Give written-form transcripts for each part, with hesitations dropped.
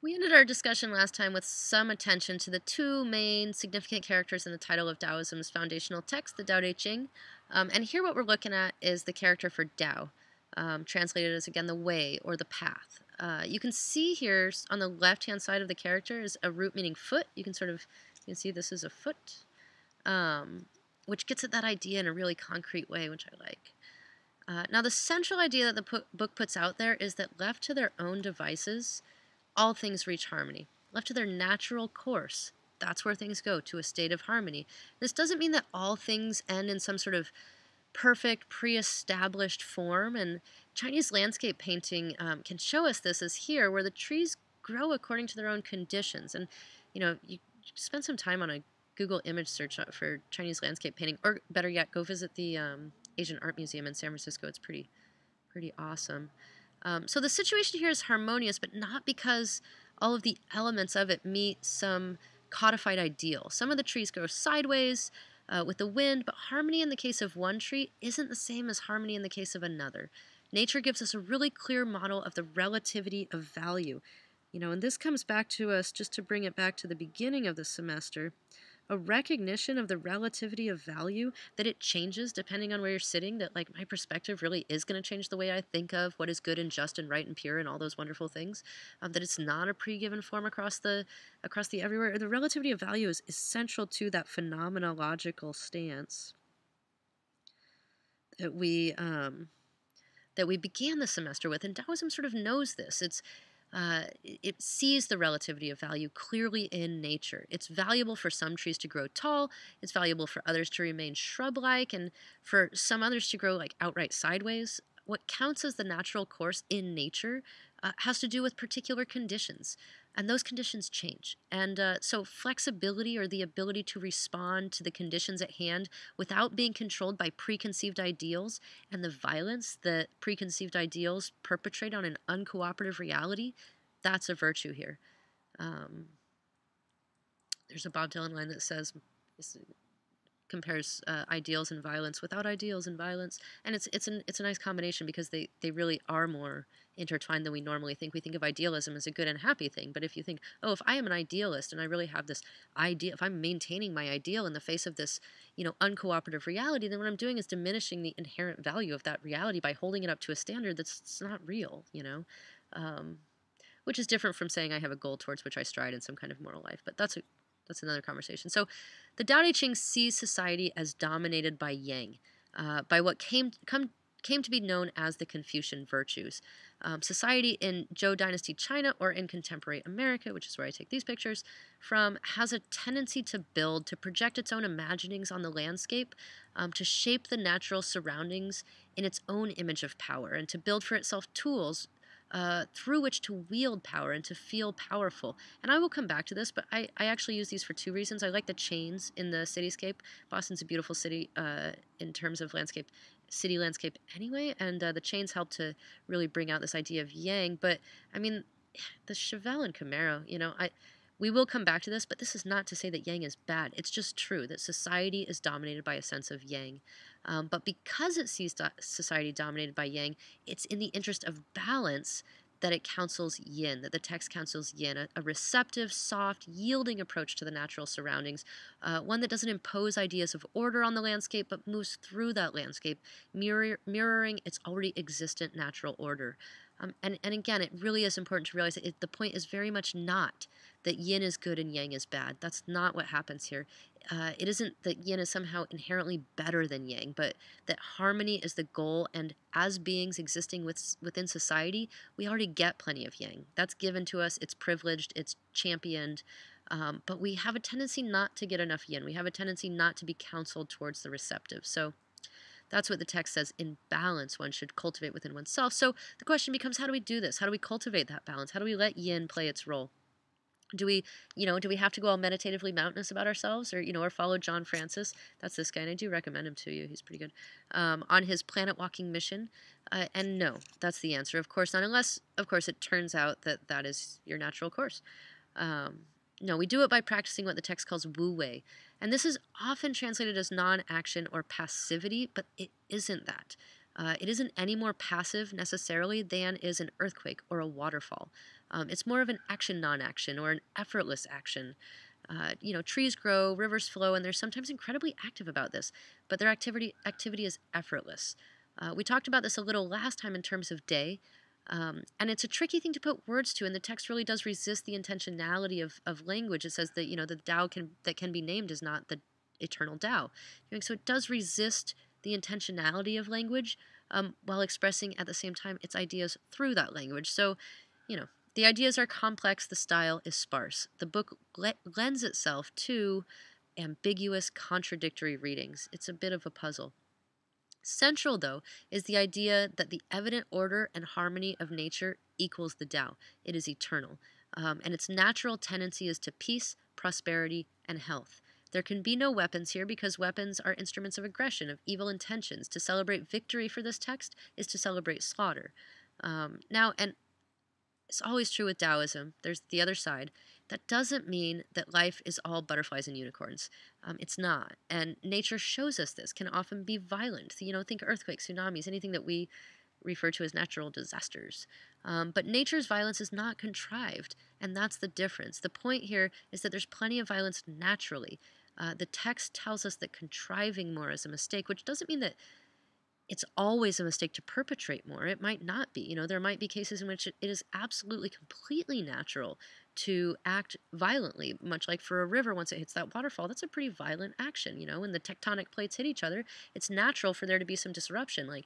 We ended our discussion last time with some attention to the two main significant characters in the title of Taoism's foundational text, the Tao Te Ching. And here what we're looking at is the character for Tao, translated as, again, the way or the path. You can see here on the left-hand side of the character is a root meaning foot. You can see this is a foot, which gets at that idea in a really concrete way, which I like. Now, the central idea that the book puts out there is that left to their own devices, all things reach harmony. Left to their natural course, that's where things go, to a state of harmony. This doesn't mean that all things end in some sort of perfect, pre-established form, and Chinese landscape painting can show us this, as here, where the trees grow according to their own conditions. And, you spend some time on a Google image search for Chinese landscape painting, or better yet, go visit the Asian Art Museum in San Francisco. It's pretty awesome. So the situation here is harmonious, but not because all of the elements of it meet some codified ideal. Some of the trees grow sideways with the wind, but harmony in the case of one tree isn't the same as harmony in the case of another. Nature gives us a really clear model of the relativity of value. And this comes back to us, just to bring it back to the beginning of the semester, a recognition of the relativity of value, that it changes depending on where you're sitting, that like my perspective really is going to change the way I think of what is good and just and right and pure and all those wonderful things, that it's not a pre-given form across the everywhere. The relativity of value is central to that phenomenological stance that we began the semester with, and Taoism sort of knows this. It sees the relativity of value clearly in nature. It's valuable for some trees to grow tall, it's valuable for others to remain shrub-like, and for some others to grow like outright sideways. What counts as the natural course in nature has to do with particular conditions, and those conditions change. And so flexibility, or the ability to respond to the conditions at hand without being controlled by preconceived ideals and the violence that preconceived ideals perpetrate on an uncooperative reality, that's a virtue here. There's a Bob Dylan line that says, compares ideals and violence without ideals and violence, and it's a nice combination, because they really are more intertwined than we normally think. We think of idealism as a good and happy thing, but if you think, oh, if I am an idealist and I really have this idea, if I'm maintaining my ideal in the face of this uncooperative reality, then what I'm doing is diminishing the inherent value of that reality by holding it up to a standard that's not real, which is different from saying I have a goal towards which I stride in some kind of moral life, but that's another conversation. So the Tao Te Ching sees society as dominated by yang, by what came to be known as the Confucian virtues. Society in Zhou Dynasty China, or in contemporary America, which is where I take these pictures from, has a tendency to project its own imaginings on the landscape, to shape the natural surroundings in its own image of power, and to build for itself tools through which to wield power and to feel powerful. And I will come back to this, but I actually use these for two reasons. I like the chains in the cityscape. Boston's a beautiful city in terms of city landscape anyway, and the chains help to really bring out this idea of yang. But, I mean, the Chevelle and Camaro, we will come back to this, but this is not to say that yang is bad. It's just true that society is dominated by a sense of yang. But because it sees society dominated by yang, it's in the interest of balance that it counsels yin, that the text counsels yin, a receptive, soft, yielding approach to the natural surroundings, one that doesn't impose ideas of order on the landscape, but moves through that landscape, mirroring its already existent natural order. And again, it really is important to realize that the point is very much not that yin is good and yang is bad. That's not what happens here. It isn't that yin is somehow inherently better than yang, but that harmony is the goal, and as beings existing within society, we already get plenty of yang. That's given to us, it's privileged, it's championed, but we have a tendency not to get enough yin. We have a tendency not to be counseled towards the receptive. So that's what the text says. In balance, one should cultivate within oneself. So the question becomes, how do we do this? How do we cultivate that balance? How do we let yin play its role? Do we have to go all meditatively mountainous about ourselves, or follow John Francis? That's this guy, and I do recommend him to you. He's pretty good. On his planet walking mission. And no, that's the answer. Of course not, unless, of course, it turns out that that is your natural course. No, we do it by practicing what the text calls wu wei. And this is often translated as non-action or passivity, but it isn't that. It isn't any more passive necessarily than is an earthquake or a waterfall. It's more of an action non-action or an effortless action. Trees grow, rivers flow, and they're sometimes incredibly active about this, but their activity is effortless. We talked about this a little last time in terms of day, and it's a tricky thing to put words to, and the text really does resist the intentionality of language. It says that the Tao that can be named is not the eternal Tao. So it does resist the intentionality of language while expressing at the same time its ideas through that language. So, the ideas are complex, the style is sparse. The book lends itself to ambiguous, contradictory readings. It's a bit of a puzzle. Central, though, is the idea that the evident order and harmony of nature equals the Tao. It is eternal. And its natural tendency is to peace, prosperity, and health. There can be no weapons here because weapons are instruments of aggression, of evil intentions. To celebrate victory for this text is to celebrate slaughter. Now, and it's always true with Taoism, there's the other side. That doesn't mean that life is all butterflies and unicorns. It's not. And nature shows us this, can often be violent. Think earthquakes, tsunamis, anything that we refer to as natural disasters. But nature's violence is not contrived, and that's the difference. The point here is that there's plenty of violence naturally. The text tells us that contriving more is a mistake, which doesn't mean that it's always a mistake to perpetrate more. It might not be. There might be cases in which it is absolutely completely natural to act violently, much like for a river once it hits that waterfall. That's a pretty violent action. When the tectonic plates hit each other, it's natural for there to be some disruption. Like,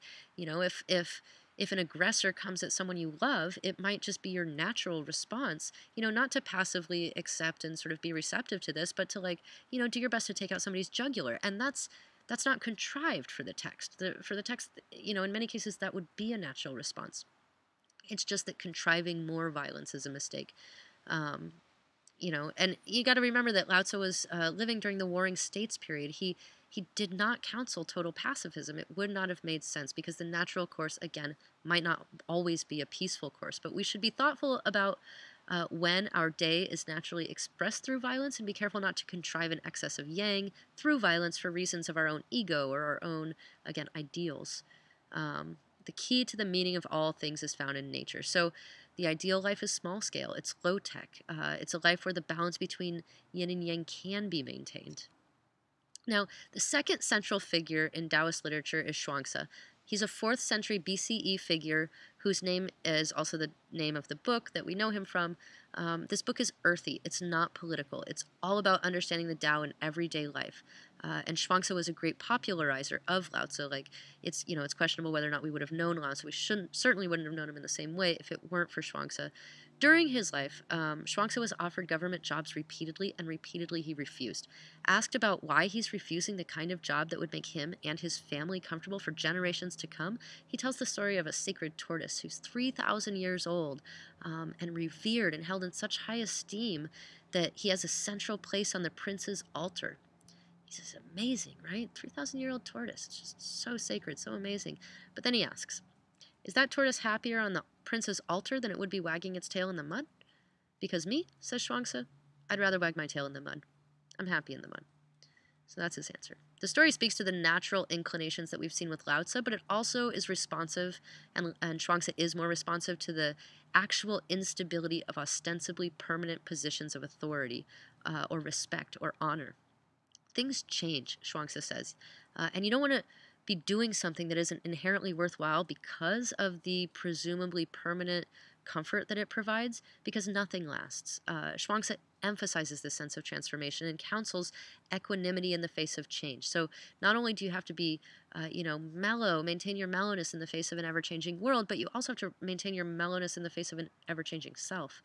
if an aggressor comes at someone you love, it might just be your natural response, not to passively accept and sort of be receptive to this, but to do your best to take out somebody's jugular. And that's not contrived for the text. For the text, in many cases, that would be a natural response. It's just that contriving more violence is a mistake. And you got to remember that Lao Tzu was living during the Warring States period. He did not counsel total pacifism. It would not have made sense because the natural course, again, might not always be a peaceful course. But we should be thoughtful about when our day is naturally expressed through violence and be careful not to contrive an excess of yang through violence for reasons of our own ego or our own, again, ideals. The key to the meaning of all things is found in nature. So the ideal life is small scale. It's low tech. It's a life where the balance between yin and yang can be maintained. Now, the second central figure in Taoist literature is Zhuangzi. He's a 4th century BCE figure whose name is also the name of the book that we know him from. This book is earthy. It's not political. It's all about understanding the Tao in everyday life. And Zhuangzi was a great popularizer of Lao Tzu. It's questionable whether or not we would have known Lao Tzu. We certainly wouldn't have known him in the same way if it weren't for Zhuangzi. During his life, Zhuangzi was offered government jobs repeatedly, and repeatedly he refused. Asked about why he's refusing the kind of job that would make him and his family comfortable for generations to come, he tells the story of a sacred tortoise who's 3,000 years old and revered and held in such high esteem that he has a central place on the prince's altar. He says, amazing, right? 3,000-year-old tortoise. It's just so sacred, so amazing. But then he asks, is that tortoise happier on the prince's altar than it would be wagging its tail in the mud? Because me, says Zhuangzi, I'd rather wag my tail in the mud. I'm happy in the mud. So that's his answer. The story speaks to the natural inclinations that we've seen with Lao Tzu, but it also is responsive, and Zhuangzi is more responsive to the actual instability of ostensibly permanent positions of authority or respect or honor. Things change, Zhuangzi says, and you don't want to be doing something that isn't inherently worthwhile because of the presumably permanent comfort that it provides, because nothing lasts. Zhuangzi emphasizes this sense of transformation and counsels equanimity in the face of change. So not only do you have to be, mellow, maintain your mellowness in the face of an ever-changing world, but you also have to maintain your mellowness in the face of an ever-changing self.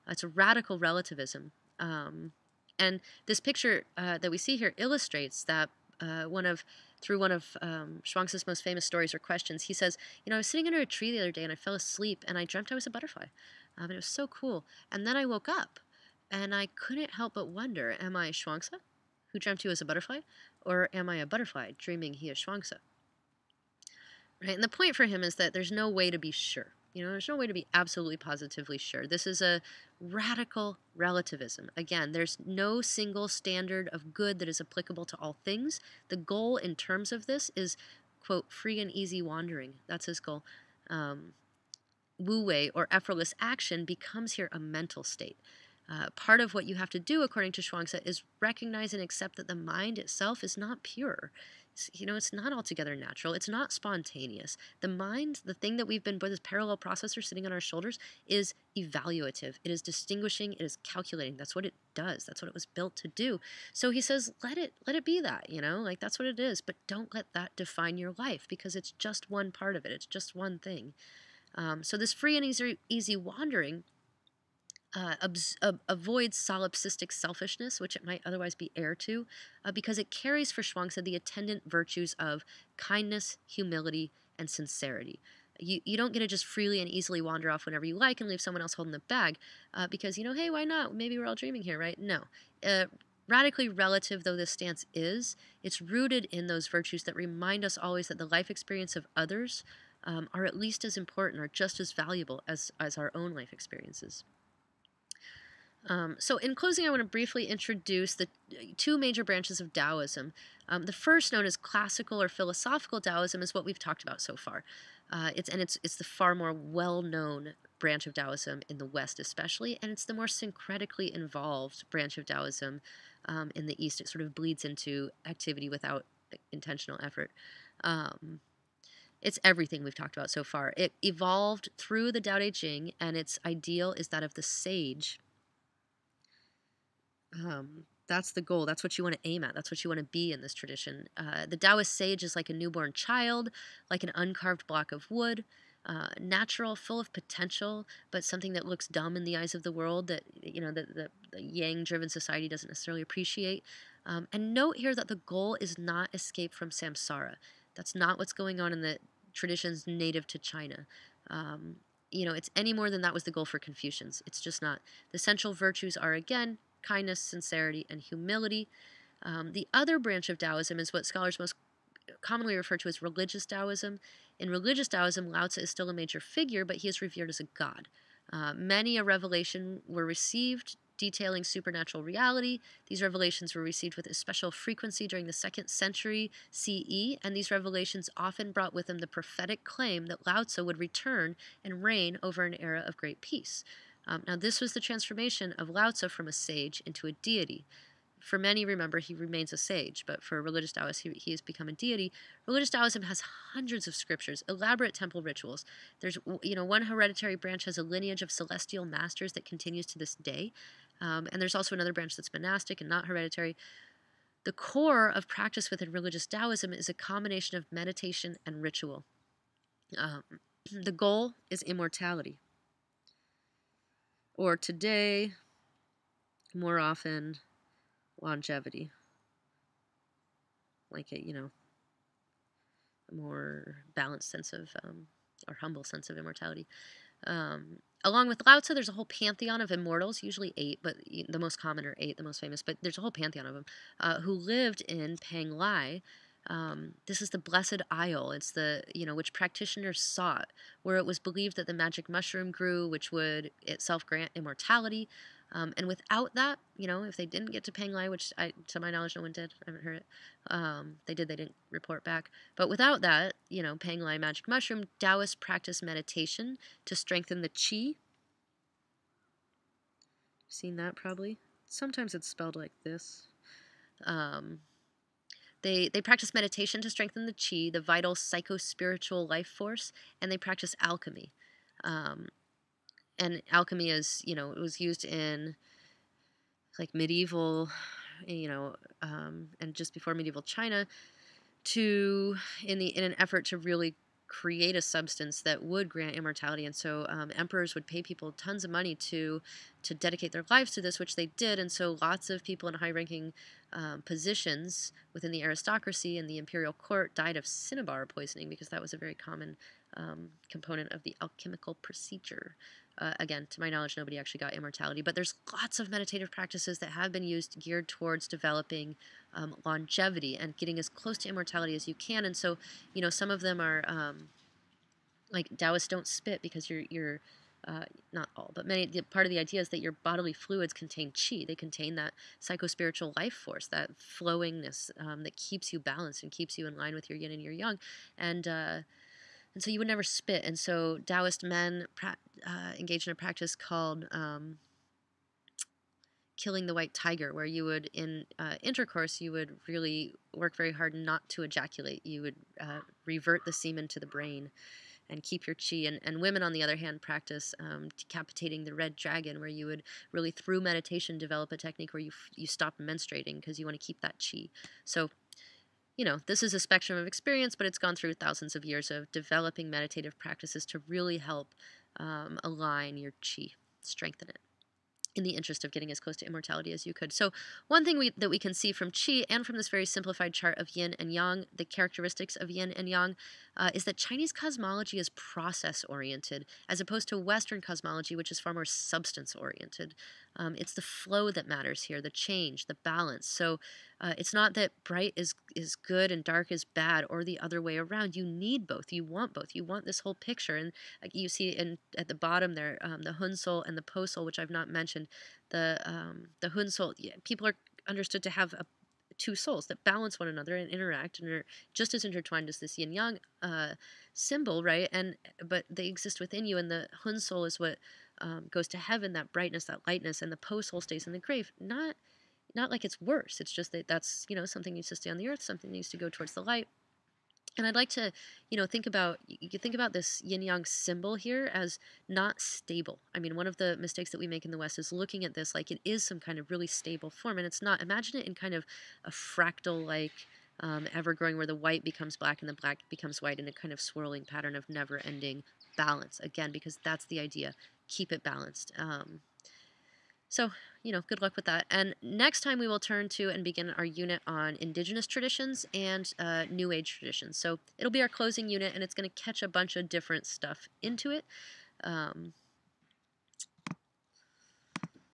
It's a radical relativism. And this picture that we see here illustrates that through one of Zhuangzi's most famous stories or questions. He says, I was sitting under a tree the other day and I fell asleep and I dreamt I was a butterfly. And it was so cool. And then I woke up and I couldn't help but wonder, am I Zhuangzi, who dreamt he was a butterfly? Or am I a butterfly dreaming he is Zhuangzi? Right? And the point for him is that there's no way to be sure. There's no way to be absolutely positively sure. This is a radical relativism. Again, there's no single standard of good that is applicable to all things. The goal in terms of this is quote, free and easy wandering. That's his goal. Wu Wei, or effortless action, becomes here a mental state. Part of what you have to do, according to Shuangzi, is recognize and accept that the mind itself is not pure. It's not altogether natural. It's not spontaneous. The mind, the thing that we've been with this parallel processor sitting on our shoulders, is evaluative. It is distinguishing. It is calculating. That's what it does. That's what it was built to do. So he says, let it be that. Like that's what it is. But don't let that define your life, because it's just one part of it. It's just one thing. So this free and easy wandering avoids solipsistic selfishness, which it might otherwise be heir to, because it carries for Shuangzi the attendant virtues of kindness, humility, and sincerity. You don't get to just freely and easily wander off whenever you like and leave someone else holding the bag, because, hey, why not? Maybe we're all dreaming here, right? No. Radically relative though this stance is, it's rooted in those virtues that remind us always that the life experience of others are at least as important or just as valuable as our own life experiences. So in closing, I want to briefly introduce the two major branches of Taoism. The first, known as classical or philosophical Taoism, is what we've talked about so far. It's the far more well-known branch of Taoism in the West especially, and it's the more syncretically involved branch of Taoism in the East. It sort of bleeds into activity without intentional effort. It's everything we've talked about so far. It evolved through the Tao Te Ching, and its ideal is that of the sage. That's the goal. That's what you want to aim at. That's what you want to be in this tradition. The Taoist sage is like a newborn child, like an uncarved block of wood, natural, full of potential, but something that looks dumb in the eyes of the world that, the yang-driven society doesn't necessarily appreciate. And note here that the goal is not escape from samsara. That's not what's going on in the traditions native to China. It's any more than that was the goal for Confucians. It's just not. The central virtues are, again, kindness, sincerity, and humility. The other branch of Taoism is what scholars most commonly refer to as religious Taoism. In religious Taoism, Lao Tzu is still a major figure, but he is revered as a god. Many a revelation were received detailing supernatural reality. These revelations were received with a special frequency during the 2nd century CE, and these revelations often brought with them the prophetic claim that Lao Tzu would return and reign over an era of great peace. Now, this was the transformation of Lao Tzu from a sage into a deity. For many, remember, he remains a sage, but for religious Taoists, he has become a deity. Religious Taoism has hundreds of scriptures, elaborate temple rituals. There's, one hereditary branch has a lineage of celestial masters that continues to this day, and there's also another branch that's monastic and not hereditary. The core of practice within religious Taoism is a combination of meditation and ritual. The goal is immortality. Or today, more often, longevity. Like a more balanced sense of, or humble sense of immortality. Along with Lao Tzu, there's a whole pantheon of immortals, usually 8, but the most common are 8, the most famous, but there's a whole pantheon of them, who lived in Panglai. This is the Blessed Isle. It's the, which practitioners sought, where it was believed that the magic mushroom grew, which would itself grant immortality. And without that, if they didn't get to Panglai, which to my knowledge no one did, I haven't heard it. They didn't report back. But without that, Panglai magic mushroom, Taoists practice meditation to strengthen the qi. Seen that probably? Sometimes it's spelled like this. They practice meditation to strengthen the qi, the vital psycho-spiritual life force, and they practice alchemy. And alchemy is, it was used in like medieval, and just before medieval China, in an effort to really create a substance that would grant immortality. And so emperors would pay people tons of money to dedicate their lives to this, which they did. And so lots of people in high-ranking positions within the aristocracy and the imperial court died of cinnabar poisoning, because that was a very common component of the alchemical procedure. Again, to my knowledge, nobody actually got immortality, but there's lots of meditative practices that have been used geared towards developing longevity and getting as close to immortality as you can. And so, some of them are like Taoists don't spit because you're not all, but part of the idea is that your bodily fluids contain chi. They contain that psychospiritual life force, that flowingness that keeps you balanced and keeps you in line with your yin and your yang. And so you would never spit. And so Taoist men engage in a practice called killing the white tiger, where you would, in intercourse, you would really work very hard not to ejaculate. You would revert the semen to the brain and keep your chi. And women, on the other hand, practice decapitating the red dragon, where you would really, through meditation, develop a technique where you stop menstruating because you want to keep that chi. So, this is a spectrum of experience, but it's gone through thousands of years of developing meditative practices to really help align your chi, strengthen it, in the interest of getting as close to immortality as you could. So one thing that we can see from Qi and from this very simplified chart of yin and yang, the characteristics of yin and yang, is that Chinese cosmology is process-oriented, as opposed to Western cosmology, which is far more substance-oriented. It's the flow that matters here, the change, the balance. So it's not that bright is good and dark is bad, or the other way around. You need both. You want both. You want this whole picture. And you see at the bottom there, the Hun Soul and the Po Soul, which I've not mentioned. The Hun Soul, people are understood to have two souls that balance one another and interact and are just as intertwined as this yin yang symbol, right? But they exist within you, and the Hun Soul is what goes to heaven, that brightness, that lightness, and the Po Soul stays in the grave. Not like it's worse. It's just that that's, something needs to stay on the earth, something needs to go towards the light. And I'd like to, think about this yin yang symbol here as not stable. I mean, one of the mistakes that we make in the West is looking at this like it is some kind of really stable form, and it's not. Imagine it in kind of a fractal, like ever growing, where the white becomes black and the black becomes white in a kind of swirling pattern of never ending balance. Again, because that's the idea. Keep it balanced. So, good luck with that. And next time we will turn to and begin our unit on indigenous traditions and New Age traditions. So it'll be our closing unit, and it's going to catch a bunch of different stuff into it.